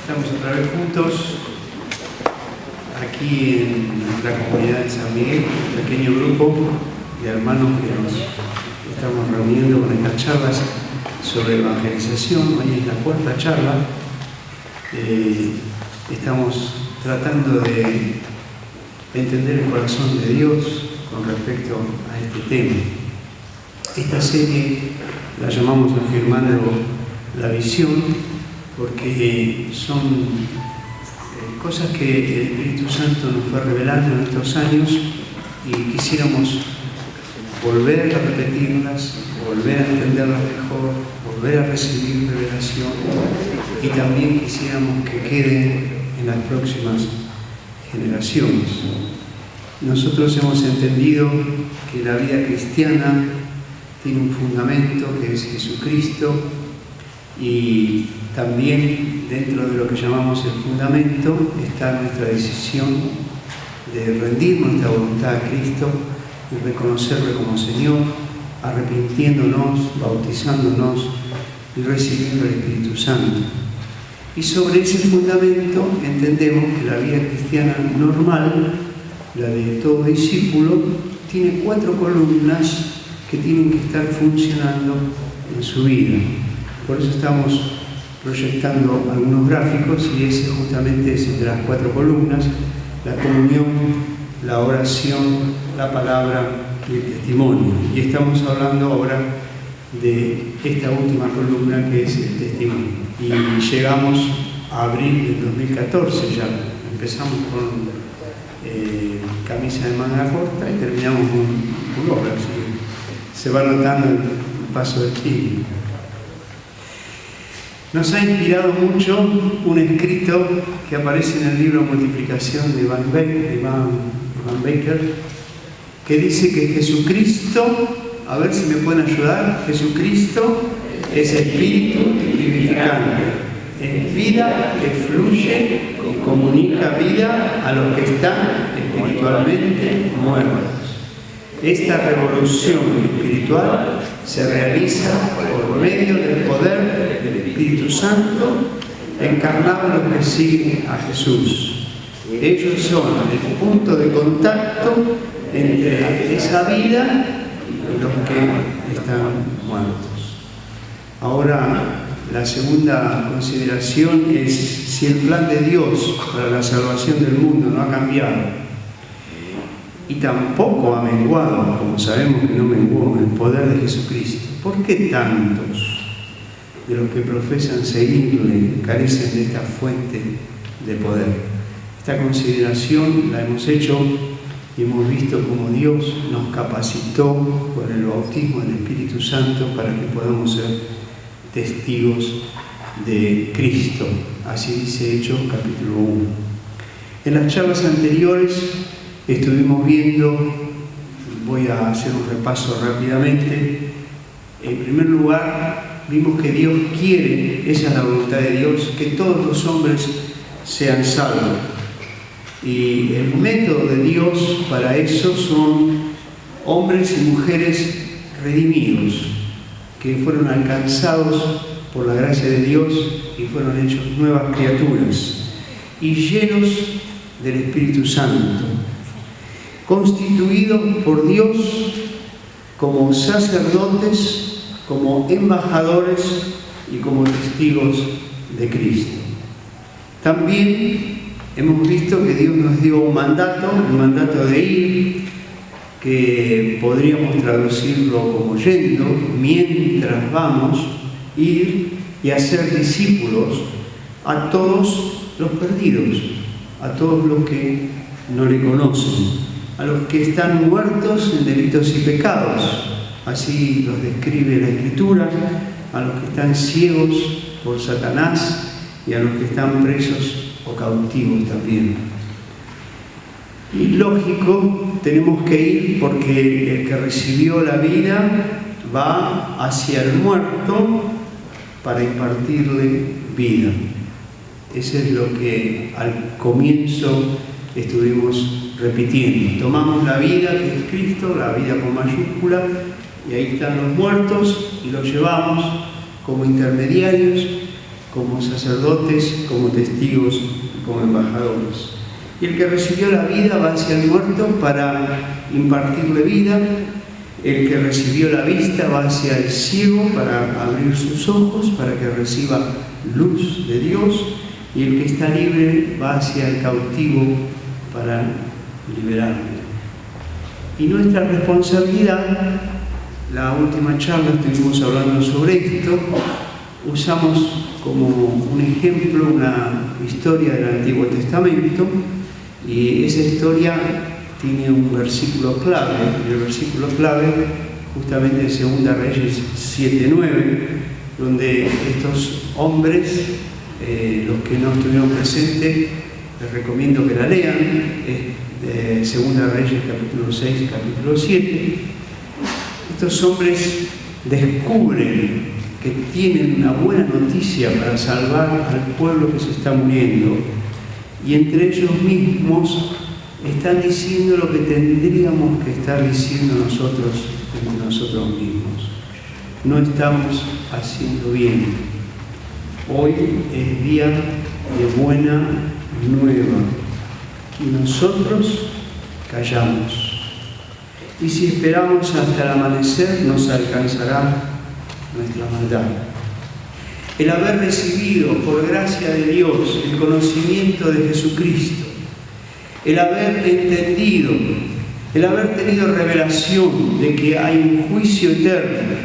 Estamos otra vez juntos aquí en nuestra comunidad de San Miguel, un pequeño grupo de hermanos que nos estamos reuniendo con estas charlas sobre evangelización. Hoy es la cuarta charla. Estamos tratando de entender el corazón de Dios con respecto a este tema. Esta serie la llamamos Afirmando la Visión, porque son cosas que el Espíritu Santo nos fue revelando en estos años y quisiéramos volver a repetirlas, volver a entenderlas mejor, volver a recibir revelación, y también quisiéramos que queden en las próximas generaciones. Nosotros hemos entendido que la vida cristiana tiene un fundamento que es Jesucristo, y también dentro de lo que llamamos el fundamento está nuestra decisión de rendir nuestra voluntad a Cristo y reconocerlo como Señor, arrepintiéndonos, bautizándonos y recibiendo el Espíritu Santo. Y sobre ese fundamento entendemos que la vida cristiana normal, la de todo discípulo, tiene 4 columnas que tienen que estar funcionando en su vida. Por eso estamos proyectando algunos gráficos, y ese justamente es el de las 4 columnas: la comunión, la oración, la palabra y el testimonio. Y estamos hablando ahora de esta última columna, que es el testimonio. Y llegamos a abril del 2014, ya empezamos con camisa de manga corta y terminamos con pullover. Se va notando el paso del tiempo. Nos ha inspirado mucho un escrito que aparece en el libro Multiplicación de Van Baker, que dice que Jesucristo, a ver si me pueden ayudar, Jesucristo es espíritu vivificante, es vida que fluye y comunica vida a los que están espiritualmente muertos. Esta revolución espiritual se realiza por medio del poder del Espíritu Santo encarnado en los que siguen a Jesús. Ellos son el punto de contacto entre esa vida y los que están muertos. Ahora, la segunda consideración es si el plan de Dios para la salvación del mundo no ha cambiado y tampoco ha menguado, como sabemos que no menguó, el poder de Jesucristo. ¿Por qué tantos de los que profesan seguirle carecen de esta fuente de poder? Esta consideración la hemos hecho y hemos visto cómo Dios nos capacitó con el bautismo del Espíritu Santo para que podamos ser testigos de Cristo. Así dice Hechos capítulo 1. En las charlas anteriores estuvimos viendo, voy a hacer un repaso rápidamente. En primer lugar, vimos que Dios quiere, esa es la voluntad de Dios, que todos los hombres sean salvos. Y el método de Dios para eso son hombres y mujeres redimidos, que fueron alcanzados por la gracia de Dios y fueron hechos nuevas criaturas, y llenos del Espíritu Santo, constituidos por Dios como sacerdotes, como embajadores y como testigos de Cristo. También hemos visto que Dios nos dio un mandato, el mandato de ir, que podríamos traducirlo como yendo, mientras vamos, ir y hacer discípulos a todos los perdidos, a todos los que no le conocen, a los que están muertos en delitos y pecados, así los describe la Escritura, a los que están ciegos por Satanás y a los que están presos o cautivos también. Y lógico, tenemos que ir porque el que recibió la vida va hacia el muerto para impartirle vida. Eso es lo que al comienzo estuvimos repitiendo. Tomamos la vida que es Cristo, la vida con mayúscula, y ahí están los muertos y los llevamos como intermediarios como sacerdotes, como testigos, como embajadores. Y el que recibió la vida va hacia el muerto para impartirle vida. El que recibió la vista va hacia el ciego para abrir sus ojos, para que reciba luz de Dios. Y el que está libre va hacia el cautivo para liberarle. Y nuestra responsabilidad, la última charla estuvimos hablando sobre esto, usamos como un ejemplo una historia del Antiguo Testamento, y esa historia tiene un versículo clave. El versículo clave justamente es 2 Reyes 7:9, donde estos hombres, los que no estuvieron presentes, les recomiendo que la lean. Es 2 Reyes capítulo 6, capítulo 7. Estos hombres descubren que tienen una buena noticia para salvar al pueblo que se está muriendo, y entre ellos mismos están diciendo lo que tendríamos que estar diciendo nosotros entre nosotros mismos: no estamos haciendo bien. Hoy es día de buena nueva y nosotros callamos, y si esperamos hasta el amanecer nos alcanzará nuestra maldad. El haber recibido por gracia de Dios el conocimiento de Jesucristo, el haber entendido, el haber tenido revelación de que hay un juicio eterno,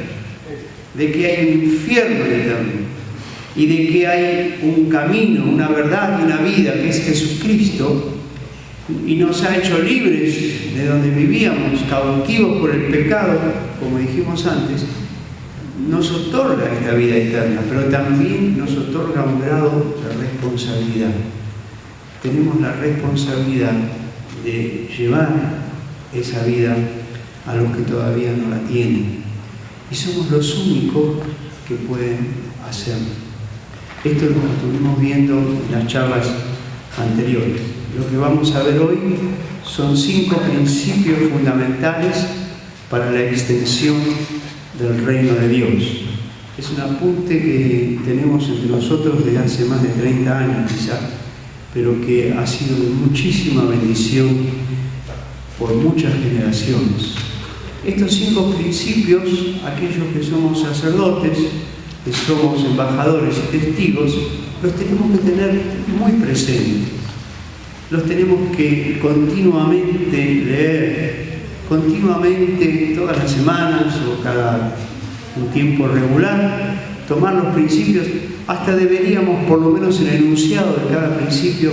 de que hay un infierno eterno, y de que hay un camino, una verdad y una vida que es Jesucristo, y nos ha hecho libres de donde vivíamos, cautivos por el pecado, como dijimos antes, nos otorga esta vida eterna, pero también nos otorga un grado de responsabilidad. Tenemos la responsabilidad de llevar esa vida a los que todavía no la tienen, y somos los únicos que pueden hacerlo. Esto es lo que estuvimos viendo en las charlas anteriores. Lo que vamos a ver hoy son 5 principios fundamentales para la extensión del reino de Dios. Es un apunte que tenemos entre nosotros desde hace más de 30 años quizá, pero que ha sido de muchísima bendición por muchas generaciones. Estos 5 principios, aquellos que somos sacerdotes, que somos embajadores y testigos, los tenemos que tener muy presentes. Los tenemos que continuamente leer, continuamente, todas las semanas o cada un tiempo regular, tomar los principios. Hasta deberíamos, por lo menos en el enunciado de cada principio,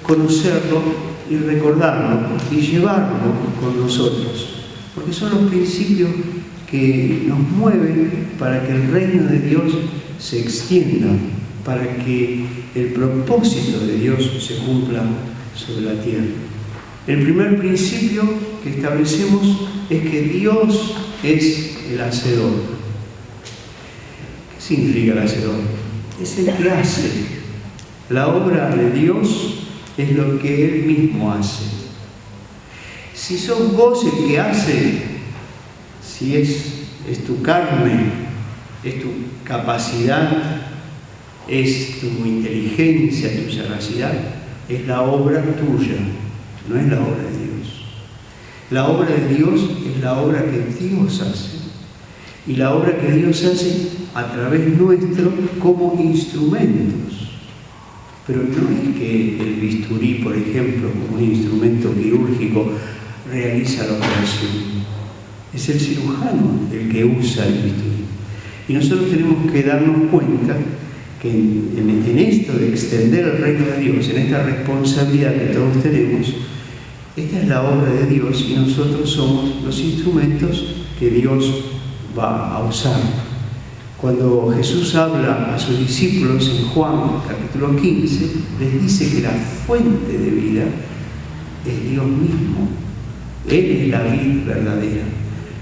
conocerlo y recordarlo y llevarlo con nosotros, porque son los principios que nos mueven para que el reino de Dios se extienda, para que el propósito de Dios se cumpla sobre la tierra. El primer principio que establecemos es que Dios es el hacedor. ¿Qué significa el hacedor? Es el que hace. La obra de Dios es lo que Él mismo hace. Si sos vos el que hace, si es tu carne, es tu capacidad, es tu inteligencia, tu sagacidad, es la obra tuya, no es la obra de Dios. La obra de Dios es la obra que Dios hace, y la obra que Dios hace a través nuestro como instrumentos. Pero no es que el bisturí, por ejemplo, como un instrumento quirúrgico, realiza la operación. Es el cirujano el que usa el bisturí. Y nosotros tenemos que darnos cuenta que en esto de extender el reino de Dios, en esta responsabilidad que todos tenemos, esta es la obra de Dios y nosotros somos los instrumentos que Dios va a usar. Cuando Jesús habla a sus discípulos en Juan capítulo 15, les dice que la fuente de vida es Dios mismo. Él es la vid verdadera.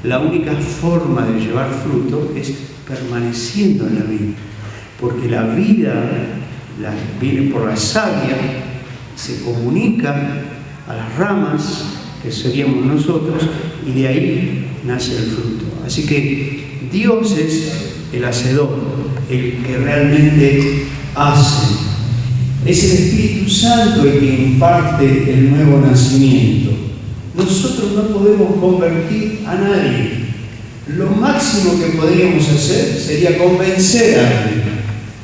La única forma de llevar fruto es permaneciendo en la vid, porque la vida viene por la savia, se comunica a las ramas, que seríamos nosotros, y de ahí nace el fruto. Así que Dios es el hacedor, el que realmente hace. Es el Espíritu Santo el que imparte el nuevo nacimiento. Nosotros no podemos convertir a nadie. Lo máximo que podríamos hacer sería convencer a alguien,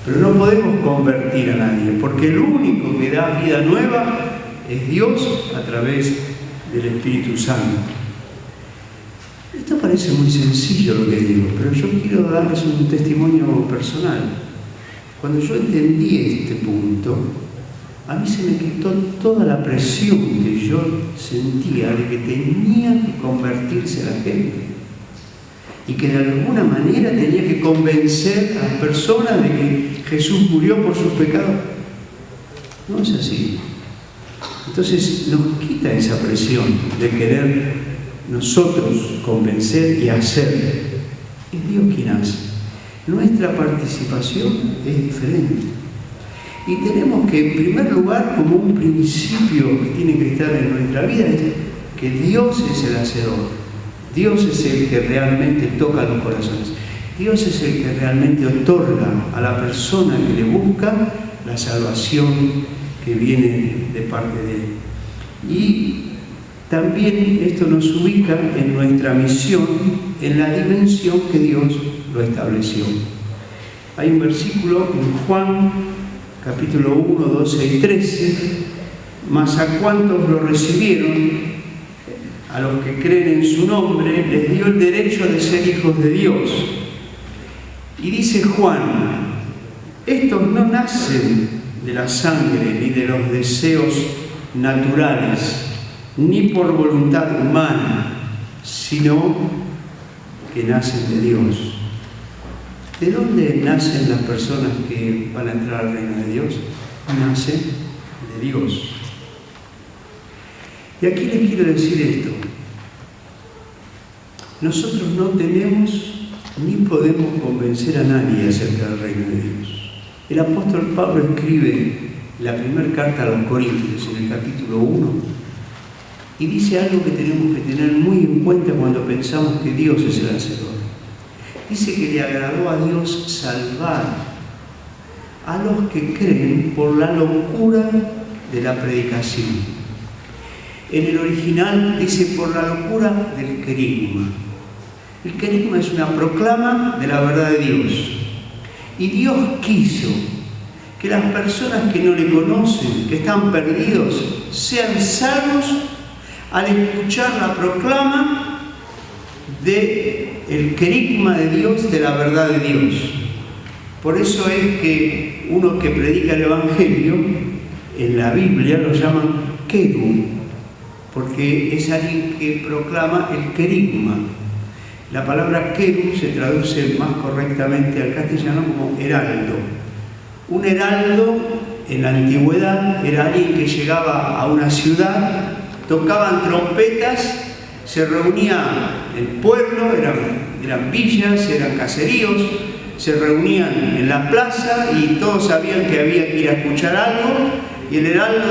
pero no podemos convertir a nadie, porque el único que da vida nueva es Dios a través del Espíritu Santo. Esto parece muy sencillo lo que digo, pero yo quiero darles un testimonio personal. Cuando yo entendí este punto, a mí se me quitó toda la presión que yo sentía de que tenía que convertirse a la gente y que de alguna manera tenía que convencer a las personas de que Jesús murió por sus pecados. No es así. Entonces nos quita esa presión de querer nosotros convencer y hacer. Es Dios quien hace. Nuestra participación es diferente. Y tenemos que, en primer lugar, como un principio que tiene que estar en nuestra vida, es que Dios es el hacedor. Dios es el que realmente toca los corazones. Dios es el que realmente otorga a la persona que le busca la salvación que viene de parte de Él. Y también esto nos ubica en nuestra misión, en la dimensión que Dios lo estableció. Hay un versículo en Juan, capítulo 1, 12 y 13, mas a cuantos lo recibieron, a los que creen en su nombre, les dio el derecho de ser hijos de Dios. Y dice Juan, estos no nacen de la sangre ni de los deseos naturales, ni por voluntad humana, sino que nacen de Dios. ¿De dónde nacen las personas que van a entrar al reino de Dios? Nacen de Dios. Y aquí les quiero decir esto. Nosotros no tenemos ni podemos convencer a nadie acerca del reino de Dios. El apóstol Pablo escribe la primera carta a los Corintios, en el capítulo 1, y dice algo que tenemos que tener muy en cuenta cuando pensamos que Dios es el hacedor. Dice que le agradó a Dios salvar a los que creen por la locura de la predicación. En el original dice por la locura del querigma. El querigma es una proclama de la verdad de Dios. Y Dios quiso que las personas que no le conocen, que están perdidos, sean salvos al escuchar la proclama del querigma de Dios, de la verdad de Dios. Por eso es que uno que predica el Evangelio, en la Biblia lo llaman querub, porque es alguien que proclama el querigma. La palabra querub se traduce más correctamente al castellano como heraldo. Un heraldo en la antigüedad era alguien que llegaba a una ciudad, tocaban trompetas, se reunía el pueblo, eran villas, eran caseríos, se reunían en la plaza y todos sabían que había que ir a escuchar algo, y el heraldo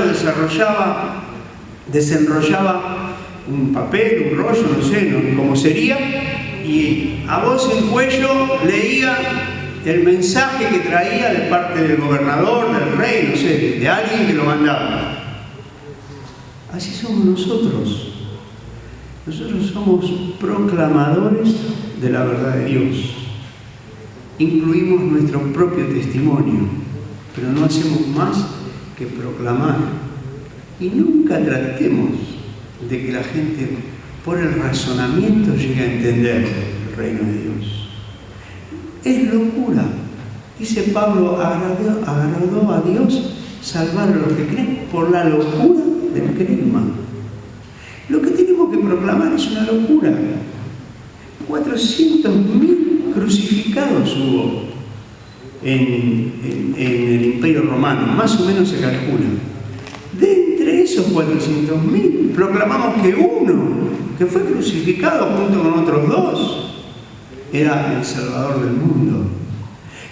desenrollaba un papel, un rollo, no sé cómo sería, y a voz en cuello leía el mensaje que traía de parte del gobernador, del rey, no sé, de alguien que lo mandaba. Así somos nosotros. Nosotros somos proclamadores de la verdad de Dios. Incluimos nuestro propio testimonio, pero no hacemos más que proclamar. Y nunca tratemos de que la gente, por el razonamiento, llegue a entender el reino de Dios. Es locura. Dice Pablo, agradó a Dios salvar a los que creen por la locura del querigma. Lo que tenemos que proclamar es una locura. 400.000 crucificados hubo en el Imperio Romano, más o menos se calcula. De entre esos 400.000, proclamamos que uno, que fue crucificado junto con otros dos, era el Salvador del mundo.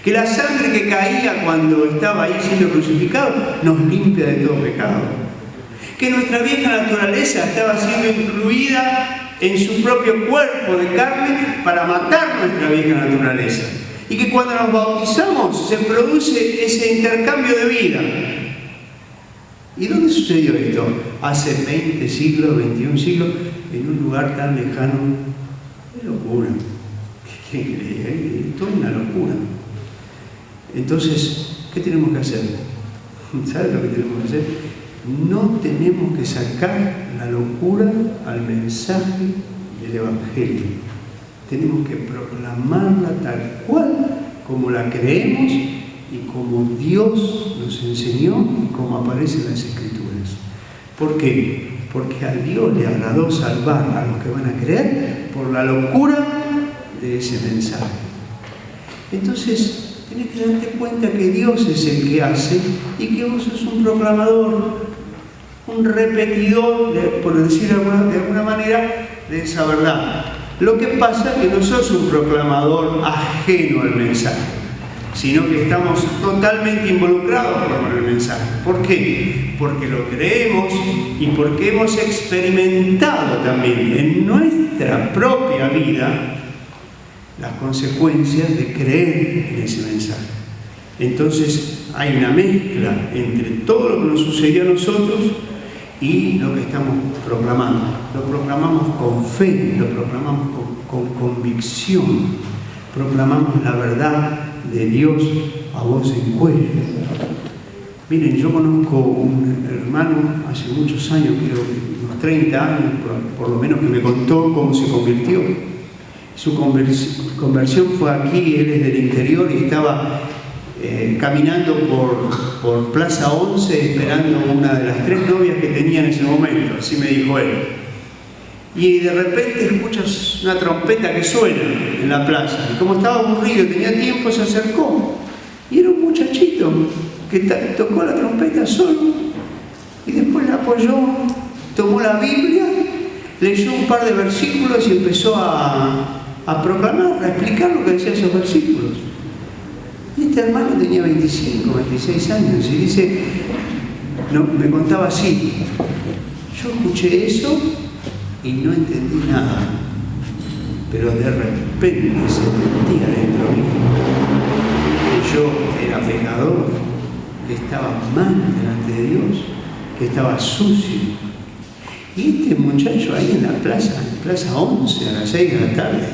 Que la sangre que caía cuando estaba ahí siendo crucificado nos limpia de todo pecado. Que nuestra vieja naturaleza estaba siendo incluida en su propio cuerpo de carne para matar nuestra vieja naturaleza. Y que cuando nos bautizamos se produce ese intercambio de vida. ¿Y dónde sucedió esto? Hace 20 siglos, 21 siglos, en un lugar tan lejano. ¡Qué locura! ¿Qué cree? Es toda una locura. Entonces, ¿qué tenemos que hacer? ¿Sabes lo que tenemos que hacer? No tenemos que sacar la locura al mensaje del Evangelio. Tenemos que proclamarla tal cual como la creemos y como Dios nos enseñó y como aparece en las Escrituras. ¿Por qué? Porque a Dios le agradó salvar a los que van a creer por la locura de ese mensaje. Entonces, tenés que darte cuenta que Dios es el que hace y que vos sos un proclamador, un repetidor, por decirlo de alguna manera, de esa verdad. Lo que pasa es que no sos un proclamador ajeno al mensaje, sino que estamos totalmente involucrados con el mensaje. ¿Por qué? Porque lo creemos y porque hemos experimentado también en nuestra propia vida las consecuencias de creer en ese mensaje. Entonces hay una mezcla entre todo lo que nos sucedió a nosotros y lo que estamos proclamando. Lo proclamamos con fe, lo proclamamos con convicción, proclamamos la verdad de Dios a voz en cuello. Miren, yo conozco un hermano hace muchos años, creo que unos 30 años, por lo menos, que me contó cómo se convirtió. Su conversión fue aquí, él es del interior y estaba caminando por Plaza 11 esperando una de las 3 novias que tenía en ese momento, así me dijo él. Y de repente escuchas una trompeta que suena en la plaza. Y como estaba aburrido, tenía tiempo, se acercó. Y era un muchachito que tocó la trompeta solo. Y después la apoyó, tomó la Biblia, leyó un par de versículos y empezó a proclamar, a explicar lo que decían esos versículos. Y este hermano tenía 25, 26 años y dice, no, me contaba así, yo escuché eso y no entendí nada, pero de repente se sentía dentro de mí que yo era pecador, que estaba mal delante de Dios, que estaba sucio. Y este muchacho ahí en la plaza 11 a las 6 de la tarde,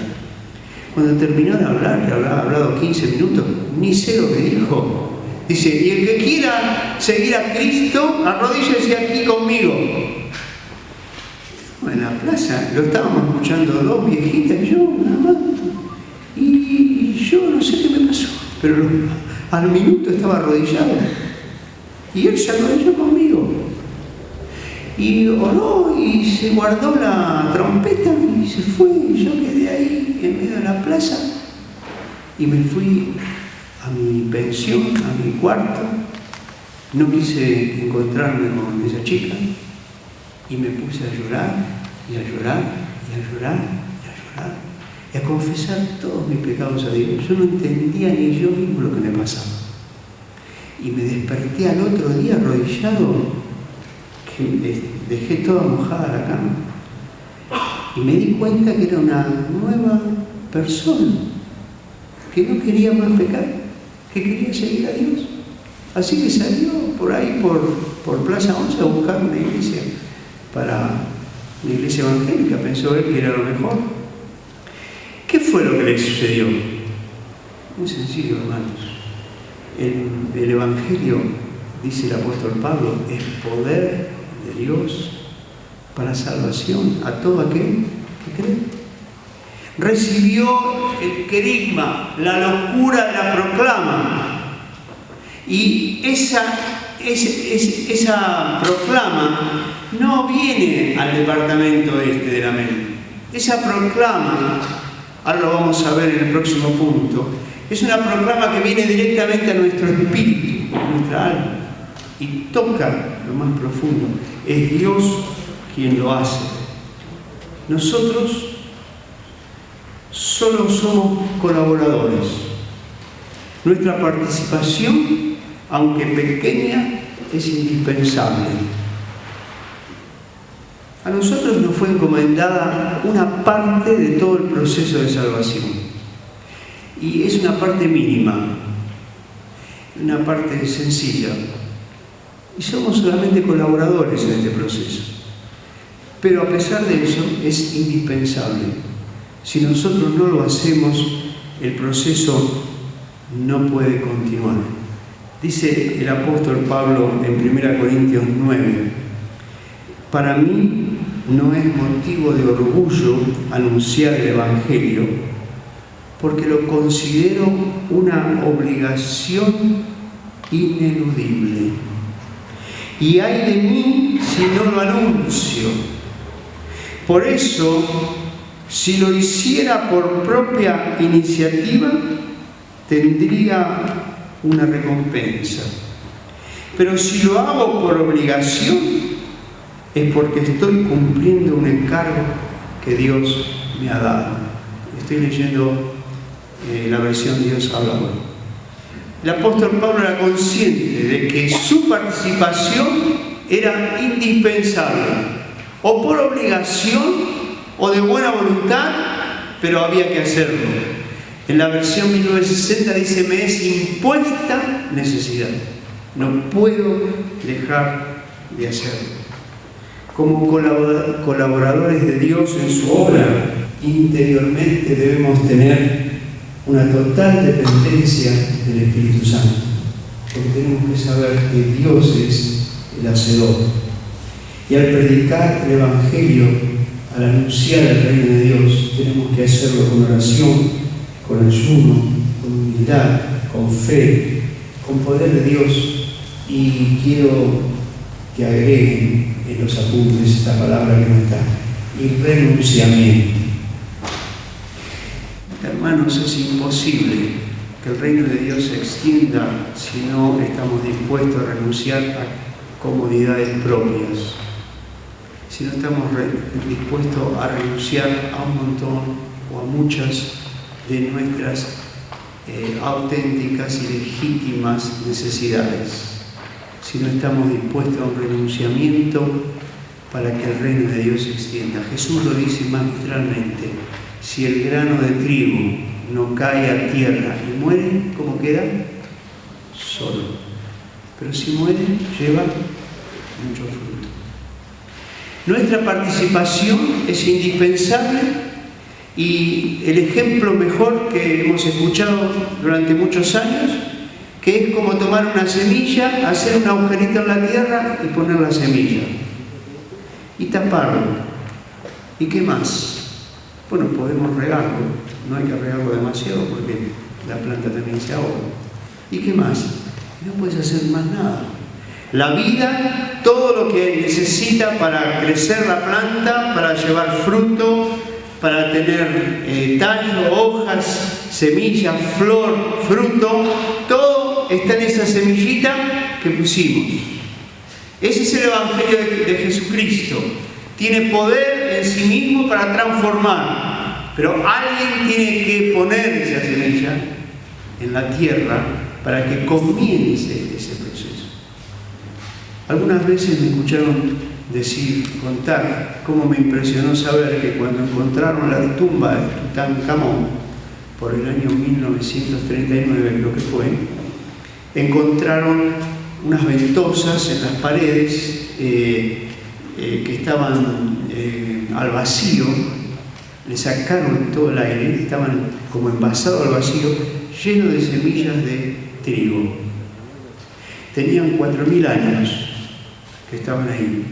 cuando terminó de hablar, que habrá hablado 15 minutos, ni sé lo que dijo. Dice, y el que quiera seguir a Cristo, arrodíllese aquí conmigo. En la plaza lo estábamos escuchando 2 viejitas y yo nada más. Y yo no sé qué me pasó, pero al minuto estaba arrodillado. Y él se arrodilló conmigo. Y oró y se guardó la trompeta y se fue. Y yo quedé ahí en medio de la plaza y me fui a mi pensión, a mi cuarto. No quise encontrarme con esa chica y me puse a llorar y a llorar y a llorar y a llorar y a confesar todos mis pecados a Dios. Yo no entendía ni yo mismo lo que me pasaba. Y me desperté al otro día arrodillado, que dejé toda mojada la cama y me di cuenta que era una nueva persona que no quería más pecar, que quería seguir a Dios. Así que salió por ahí por Plaza 11 a buscar una iglesia evangélica. Pensó él que era lo mejor. ¿Qué fue lo que le sucedió? Muy sencillo, hermanos. El Evangelio, dice el apóstol Pablo, es poder de Dios para salvación a todo aquel que cree. Recibió el querigma, la locura de la proclama, y esa proclama no viene al departamento de la mente. Esa proclama, ahora lo vamos a ver en el próximo punto, es una proclama que viene directamente a nuestro espíritu, a nuestra alma, y toca lo más profundo. Es Dios quien lo hace. Nosotros solo somos colaboradores. Nuestra participación, aunque pequeña, es indispensable. A nosotros nos fue encomendada una parte de todo el proceso de salvación. Y es una parte mínima, una parte sencilla. Y somos solamente colaboradores en este proceso. Pero a pesar de eso, es indispensable. Si nosotros no lo hacemos, el proceso no puede continuar. Dice el apóstol Pablo en 1 Corintios 9, para mí no es motivo de orgullo anunciar el Evangelio, porque lo considero una obligación ineludible. Y ay de mí si no lo anuncio. Por eso, si lo hiciera por propia iniciativa, tendría una recompensa. Pero si lo hago por obligación, es porque estoy cumpliendo un encargo que Dios me ha dado. Estoy leyendo la versión Dios habla hoy. El apóstol Pablo era consciente de que su participación era indispensable, o por obligación o de buena voluntad, pero había que hacerlo. En la versión 1960 dice, me es impuesta necesidad. No puedo dejar de hacerlo. Como colaboradores de Dios en su obra, interiormente debemos tener una total dependencia del Espíritu Santo, porque tenemos que saber que Dios es el hacedor. Y al predicar el Evangelio, al anunciar el reino de Dios, tenemos que hacerlo con oración, con ayuno, con humildad, con fe, con poder de Dios. Y quiero que agreguen en los apuntes esta palabra que no está, y renunciamiento. Hermanos, es imposible que el reino de Dios se extienda si no estamos dispuestos a renunciar a comodidades propias, si no estamos dispuestos a renunciar a un montón o a muchas de nuestras auténticas y legítimas necesidades, si no estamos dispuestos a un renunciamiento para que el reino de Dios se extienda. Jesús lo dice magistralmente: si el grano de trigo no cae a tierra y muere, ¿cómo queda? Solo. Pero si muere, lleva mucho fruto. Nuestra participación es indispensable, y el ejemplo mejor que hemos escuchado durante muchos años, que es como tomar una semilla, hacer un agujerito en la tierra y poner la semilla y taparlo. ¿Y qué más? Bueno, podemos regarlo, no hay que regarlo demasiado porque la planta también se ahoga. ¿Y qué más? No puedes hacer más nada. La vida, todo lo que necesita para crecer la planta, para llevar fruto, para tener tallo, hojas, semillas, flor, fruto, todo está en esa semillita que pusimos. Ese es el Evangelio de Jesucristo. Tiene poder en sí mismo para transformar, pero alguien tiene que poner esa semilla en la tierra para que comience ese proceso. Algunas veces me escucharon contar cómo me impresionó saber que cuando encontraron la tumba de Tutankamón, por el año 1939 creo que fue, encontraron unas ventosas en las paredes que estaban al vacío, le sacaron todo el aire, estaban como envasados al vacío, llenos de semillas de trigo. Tenían 4.000 años que estaban ahí.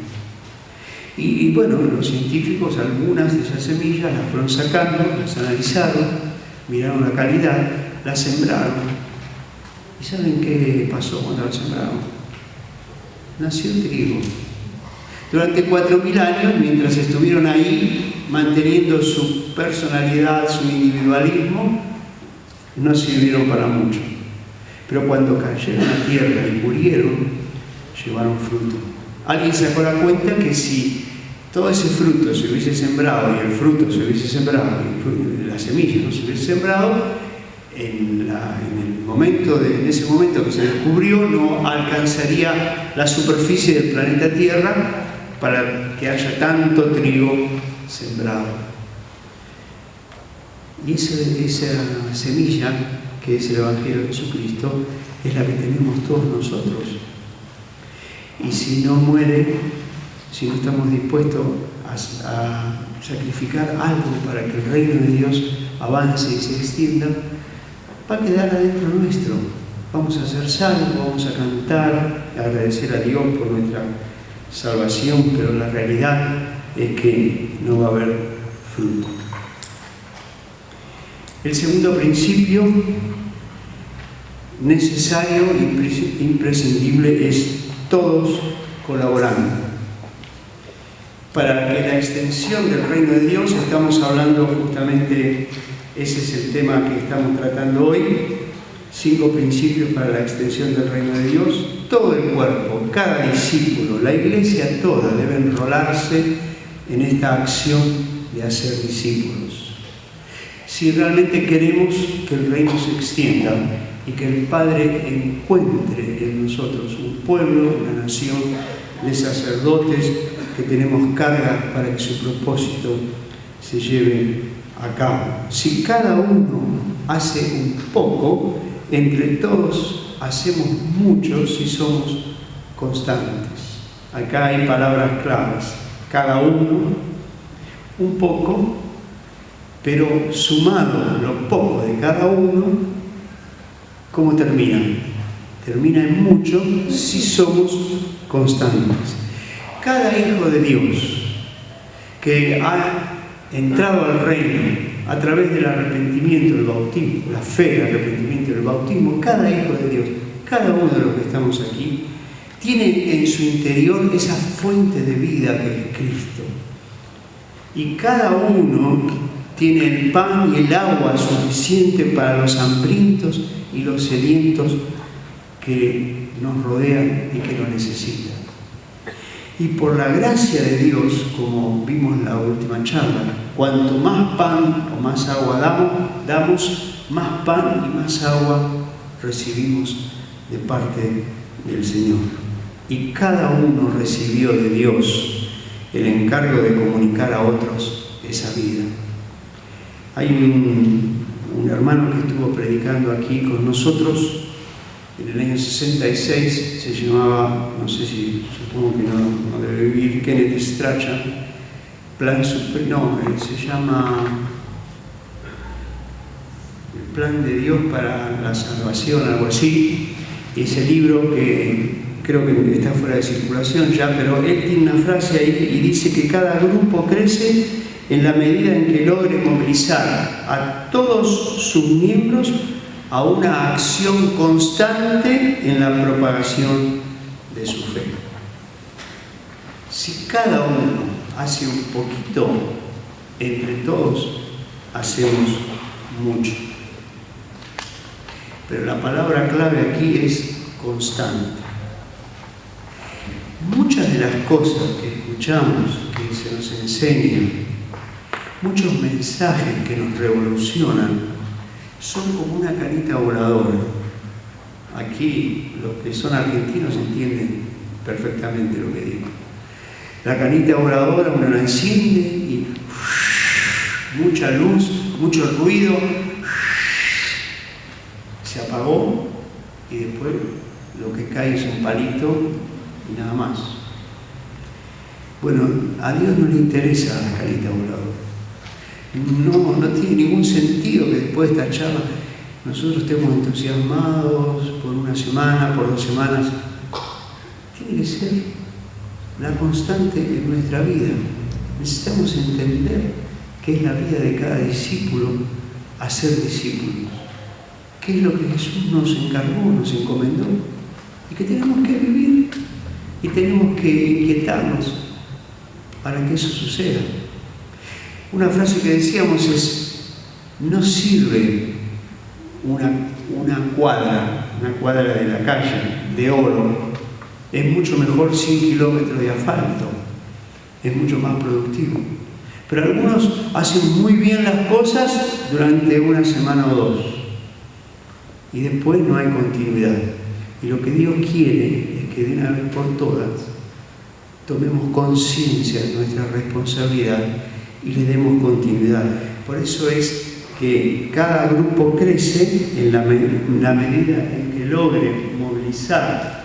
Y bueno, los científicos algunas de esas semillas las fueron sacando, las analizaron, miraron la calidad, las sembraron. ¿Y saben qué pasó cuando las sembraron? Nació trigo. Durante 4.000 años, mientras estuvieron ahí manteniendo su personalidad, su individualismo, no sirvieron para mucho. Pero cuando cayeron a tierra y murieron, llevaron fruto. Alguien sacó la cuenta que si todo ese fruto se hubiese sembrado y el fruto se hubiese sembrado y la semilla no se hubiese sembrado, en ese momento que se descubrió no alcanzaría la superficie del planeta Tierra para que haya tanto trigo sembrado. Y esa semilla, que es el Evangelio de Jesucristo, es la que tenemos todos nosotros. Y si no muere, si no estamos dispuestos a sacrificar algo para que el reino de Dios avance y se extienda, va a quedar adentro nuestro. Vamos a ser salvos, vamos a cantar, a agradecer a Dios por nuestra salvación, pero la realidad es que no va a haber fruto. El segundo principio necesario e imprescindible es todos colaborando. Para que la extensión del reino de Dios, estamos hablando justamente, ese es el tema que estamos tratando hoy, 5 principios para la extensión del reino de Dios. Todo el cuerpo, cada discípulo, la iglesia toda debe enrolarse en esta acción de hacer discípulos. Si realmente queremos que el reino se extienda y que el Padre encuentre en nosotros un pueblo, una nación de sacerdotes que tenemos cargas para que su propósito se lleve a cabo. Si cada uno hace un poco, entre todos hacemos mucho si somos constantes. Acá hay palabras claves. Cada uno, un poco, pero sumado lo poco de cada uno, ¿cómo termina? Termina en mucho si somos constantes. Cada hijo de Dios que ha entrado al reino a través del arrepentimiento del bautismo, la fe del arrepentimiento del bautismo, cada hijo de Dios, cada uno de los que estamos aquí, tiene en su interior esa fuente de vida que es Cristo. Y cada uno tiene el pan y el agua suficiente para los hambrientos y los sedientos que nos rodean y que lo necesitan. Y por la gracia de Dios, como vimos en la última charla, cuanto más pan o más agua damos, más pan y más agua recibimos de parte del Señor. Y cada uno recibió de Dios el encargo de comunicar a otros esa vida. Hay un hermano que estuvo predicando aquí con nosotros en el año 66, se llamaba, no sé si, supongo que no debe vivir, Kenneth Strachan, se llama El Plan de Dios para la Salvación, algo así. Y ese libro que creo que está fuera de circulación ya, pero él tiene una frase ahí y dice que cada grupo crece en la medida en que logre movilizar a todos sus miembros a una acción constante en la propagación de su fe. Si cada uno hace un poquito, entre todos hacemos mucho. Pero la palabra clave aquí es constante. Muchas de las cosas que escuchamos, que se nos enseñan, muchos mensajes que nos revolucionan, son como una canita voladora. Aquí los que son argentinos entienden perfectamente lo que digo. La canita voladora uno la enciende y mucha luz, mucho ruido, se apagó y después lo que cae es un palito y nada más. Bueno, a Dios no le interesa la canita voladora. No tiene ningún sentido que después de esta charla nosotros estemos entusiasmados por una semana, por 2 semanas. Tiene que ser la constante en nuestra vida. Necesitamos entender qué es la vida de cada discípulo, hacer discípulos. ¿Qué es lo que Jesús nos encargó, nos encomendó? Y que tenemos que vivir y tenemos que inquietarnos para que eso suceda. Una frase que decíamos es: no sirve una cuadra de la calle de oro, es mucho mejor 100 kilómetros de asfalto, es mucho más productivo. Pero algunos hacen muy bien las cosas durante una semana o 2 y después no hay continuidad. Y lo que Dios quiere es que de una vez por todas tomemos conciencia de nuestra responsabilidad y le demos continuidad. Por eso es que cada grupo crece en la medida en que logre movilizar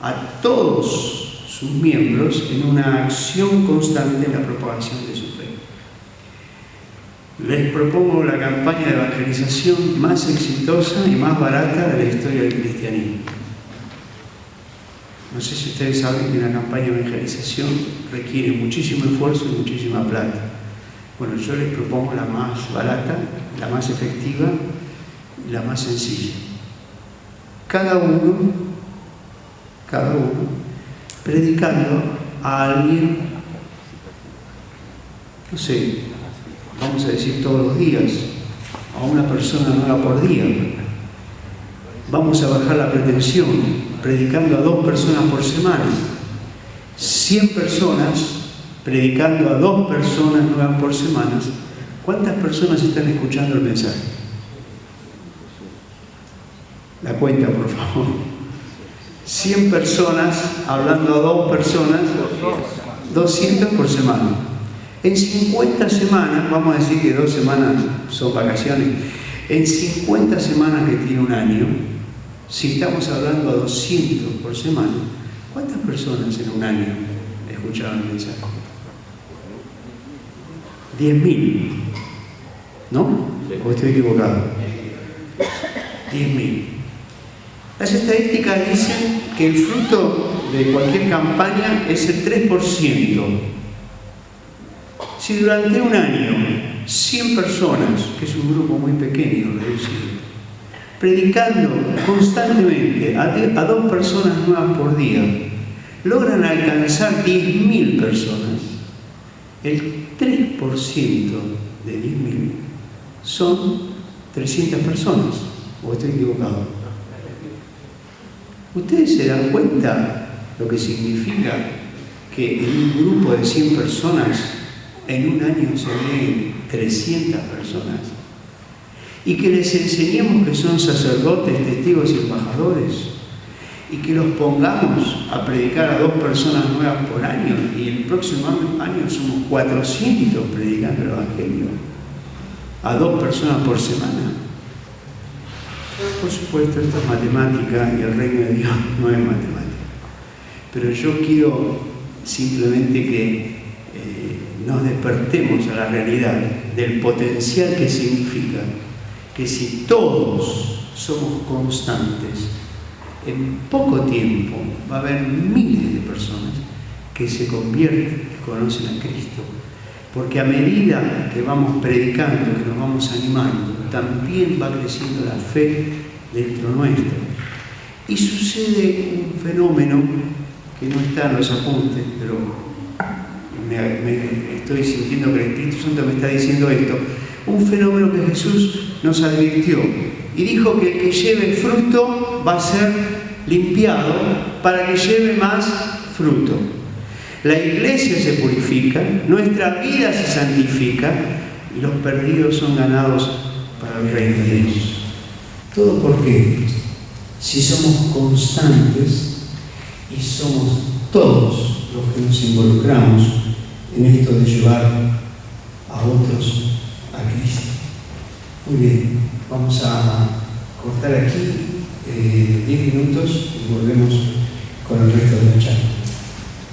a todos sus miembros en una acción constante en la propagación de su fe. Les propongo la campaña de evangelización más exitosa y más barata de la historia del cristianismo. No sé si ustedes saben que una campaña de evangelización requiere muchísimo esfuerzo y muchísima plata. Bueno, yo les propongo la más barata, la más efectiva y la más sencilla. Cada uno, predicando a alguien, no sé, vamos a decir todos los días, a una persona nueva por día. Vamos a bajar la pretensión, predicando a 2 personas por semana. 100 personas, predicando a 2 personas nuevas por semana. ¿Cuántas personas están escuchando el mensaje? La cuenta, por favor. 100 personas hablando a 2 personas, 200 por semana. En 50 semanas, vamos a decir que 2 semanas son vacaciones, en 50 semanas que tiene un año, si estamos hablando a 200 por semana, ¿cuántas personas en un año escucharon el mensaje? 10.000, ¿no? ¿O estoy equivocado? 10.000. Las estadísticas dicen que el fruto de cualquier campaña es el 3%. Si durante un año 100 personas, que es un grupo muy pequeño, reducido, predicando constantemente a 2 personas nuevas por día, logran alcanzar 10.000 personas, el 3% de 10.000 son 300 personas. ¿O estoy equivocado? ¿Ustedes se dan cuenta lo que significa que en un grupo de 100 personas en un año se leen 300 personas? Y que les enseñemos que son sacerdotes, testigos y embajadores, y que los pongamos a predicar a 2 personas nuevas por año, y el próximo año somos 400 predicando el Evangelio a 2 personas por semana. Por supuesto, esto es matemática y el reino de Dios no es matemática. Pero yo quiero simplemente que nos despertemos a la realidad del potencial que significa que si todos somos constantes, en poco tiempo va a haber miles de personas que se convierten, que conocen a Cristo. Porque a medida que vamos predicando, que nos vamos animando, también va creciendo la fe dentro nuestro. Y sucede un fenómeno que no está en los apuntes, pero me estoy sintiendo que el Espíritu Santo me está diciendo esto. Un fenómeno que Jesús nos advirtió y dijo que el que lleve fruto va a ser limpiado para que lleve más fruto. La iglesia se purifica, nuestra vida se santifica y los perdidos son ganados para el reino de Dios. ¿Todo por qué? Si somos constantes y somos todos los que nos involucramos en esto de llevar a otros a Cristo. Muy bien, vamos a cortar aquí 10 minutos y volvemos con el resto de la charla.